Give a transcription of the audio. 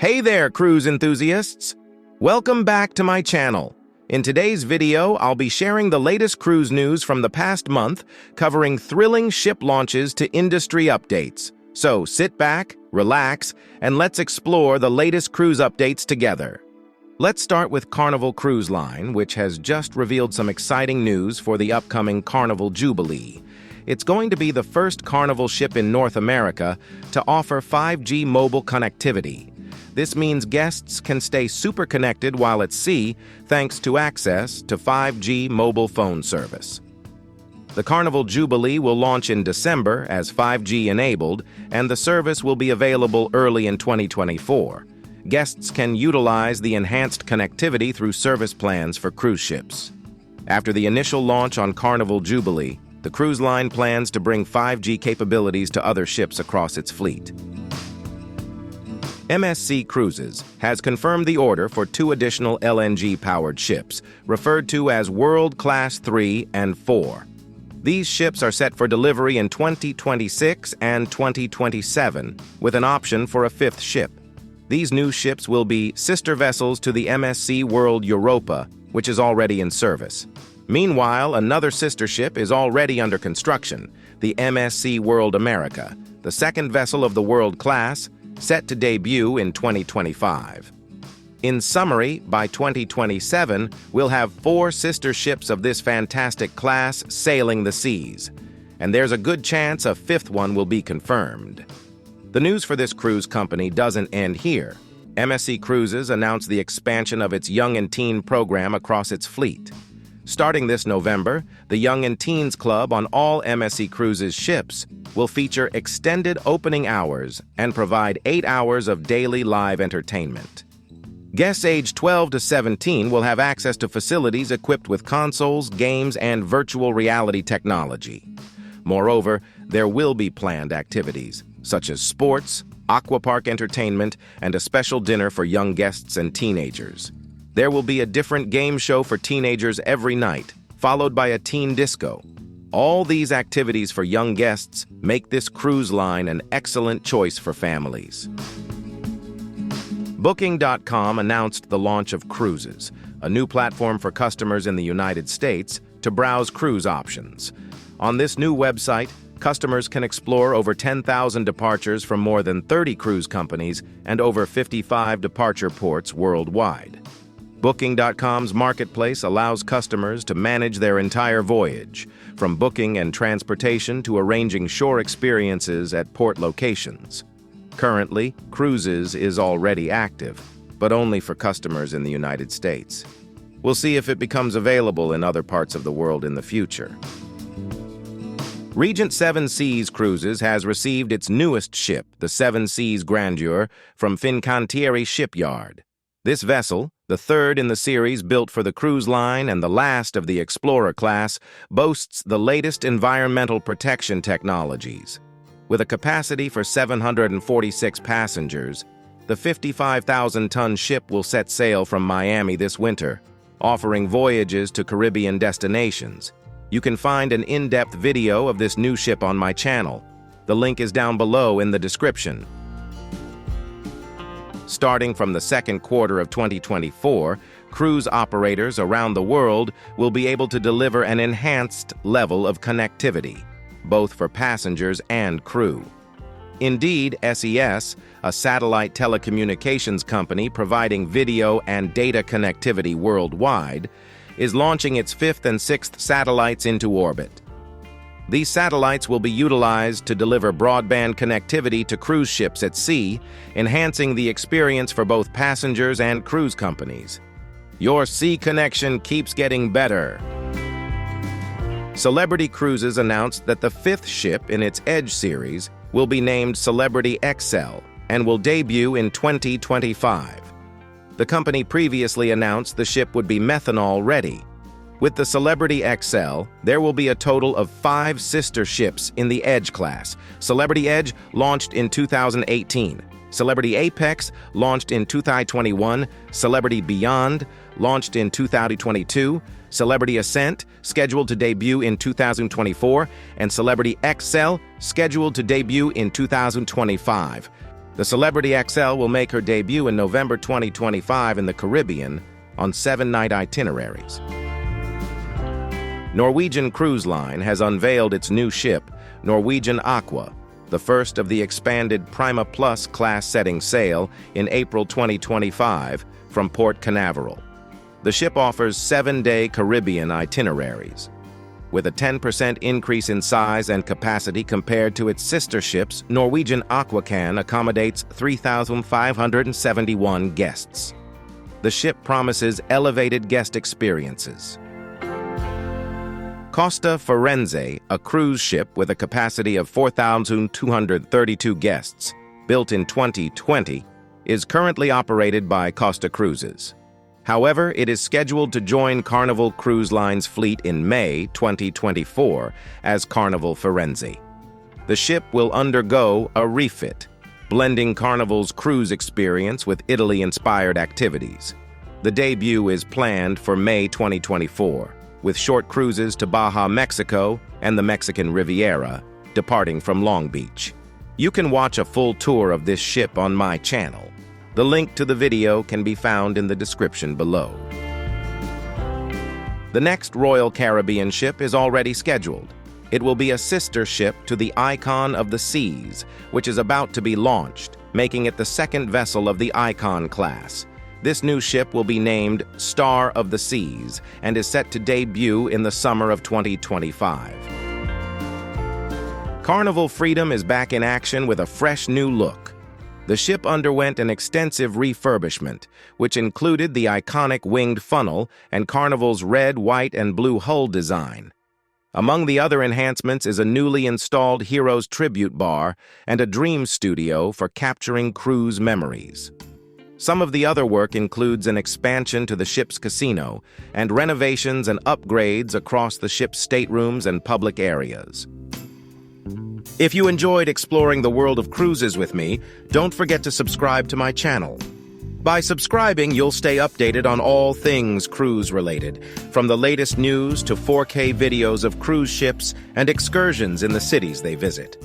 Hey there, cruise enthusiasts! Welcome back to my channel. In today's video, I'll be sharing the latest cruise news from the past month, covering thrilling ship launches to industry updates. So sit back, relax, and let's explore the latest cruise updates together. Let's start with Carnival Cruise Line, which has just revealed some exciting news for the upcoming Carnival Jubilee. It's going to be the first Carnival ship in North America to offer 5G mobile connectivity. This means guests can stay super connected while at sea thanks to access to 5G mobile phone service. The Carnival Jubilee will launch in December as 5G enabled, and the service will be available early in 2024. Guests can utilize the enhanced connectivity through service plans for cruise ships. After the initial launch on Carnival Jubilee, the cruise line plans to bring 5G capabilities to other ships across its fleet. MSC Cruises has confirmed the order for 2 additional LNG-powered ships, referred to as World Class 3 and 4. These ships are set for delivery in 2026 and 2027, with an option for a 5th ship. These new ships will be sister vessels to the MSC World Europa, which is already in service. Meanwhile, another sister ship is already under construction, the MSC World America, the second vessel of the World Class, set to debut in 2025. In summary, by 2027, we'll have 4 sister ships of this fantastic class sailing the seas, and there's a good chance a 5th one will be confirmed. The news for this cruise company doesn't end here. MSC Cruises announced the expansion of its Young and Teen program across its fleet. Starting this November, the Young and Teens Club on all MSC Cruises ships will feature extended opening hours and provide 8 hours of daily live entertainment. Guests aged 12 to 17 will have access to facilities equipped with consoles, games, and virtual reality technology. Moreover, there will be planned activities, such as sports, aqua park entertainment, and a special dinner for young guests and teenagers. There will be a different game show for teenagers every night, followed by a teen disco. All these activities for young guests make this cruise line an excellent choice for families. Booking.com announced the launch of Cruises, a new platform for customers in the United States to browse cruise options. On this new website, customers can explore over 10,000 departures from more than 30 cruise companies and over 55 departure ports worldwide. Booking.com's marketplace allows customers to manage their entire voyage, from booking and transportation to arranging shore experiences at port locations. Currently, Cruises is already active, but only for customers in the United States. We'll see if it becomes available in other parts of the world in the future. Regent Seven Seas Cruises has received its newest ship, the Seven Seas Grandeur, from Fincantieri Shipyard. This vessel, the third in the series built for the cruise line and the last of the Explorer class, boasts the latest environmental protection technologies. With a capacity for 746 passengers, the 55,000-ton ship will set sail from Miami this winter, offering voyages to Caribbean destinations. You can find an in-depth video of this new ship on my channel. The link is down below in the description. Starting from the second quarter of 2024, cruise operators around the world will be able to deliver an enhanced level of connectivity, both for passengers and crew. Indeed, SES, a satellite telecommunications company providing video and data connectivity worldwide, is launching its 5th and 6th satellites into orbit. These satellites will be utilized to deliver broadband connectivity to cruise ships at sea, enhancing the experience for both passengers and cruise companies. Your sea connection keeps getting better. Celebrity Cruises announced that the 5th ship in its Edge series will be named Celebrity Xcel and will debut in 2025. The company previously announced the ship would be methanol-ready. With the Celebrity Xcel, there will be a total of 5 sister ships in the Edge class. Celebrity Edge launched in 2018. Celebrity Apex launched in 2021. Celebrity Beyond launched in 2022. Celebrity Ascent scheduled to debut in 2024. And Celebrity Xcel scheduled to debut in 2025. The celebrity Xcel will make her debut in November 2025 in the Caribbean on 7-night itineraries. Norwegian Cruise Line has unveiled its new ship, Norwegian Aqua, the first of the expanded Prima Plus class setting sail in April 2025 from Port Canaveral. The ship offers 7-day Caribbean itineraries. With a 10% increase in size and capacity compared to its sister ships, Norwegian Aqua accommodates 3,571 guests. The ship promises elevated guest experiences. Costa Firenze, a cruise ship with a capacity of 4,232 guests, built in 2020, is currently operated by Costa Cruises. However, it is scheduled to join Carnival Cruise Line's fleet in May 2024 as Carnival Firenze. The ship will undergo a refit, blending Carnival's cruise experience with Italy-inspired activities. The debut is planned for May 2024, with short cruises to Baja, Mexico, and the Mexican Riviera, departing from Long Beach. You can watch a full tour of this ship on my channel. The link to the video can be found in the description below. The next Royal Caribbean ship is already scheduled. It will be a sister ship to the Icon of the Seas, which is about to be launched, making it the second vessel of the Icon class. This new ship will be named Star of the Seas and is set to debut in the summer of 2025. Carnival Freedom is back in action with a fresh new look. The ship underwent an extensive refurbishment, which included the iconic winged funnel and Carnival's red, white, and blue hull design. Among the other enhancements is a newly installed Heroes Tribute Bar and a Dream Studio for capturing cruise memories. Some of the other work includes an expansion to the ship's casino and renovations and upgrades across the ship's staterooms and public areas. If you enjoyed exploring the world of cruises with me, don't forget to subscribe to my channel. By subscribing, you'll stay updated on all things cruise-related, from the latest news to 4K videos of cruise ships and excursions in the cities they visit.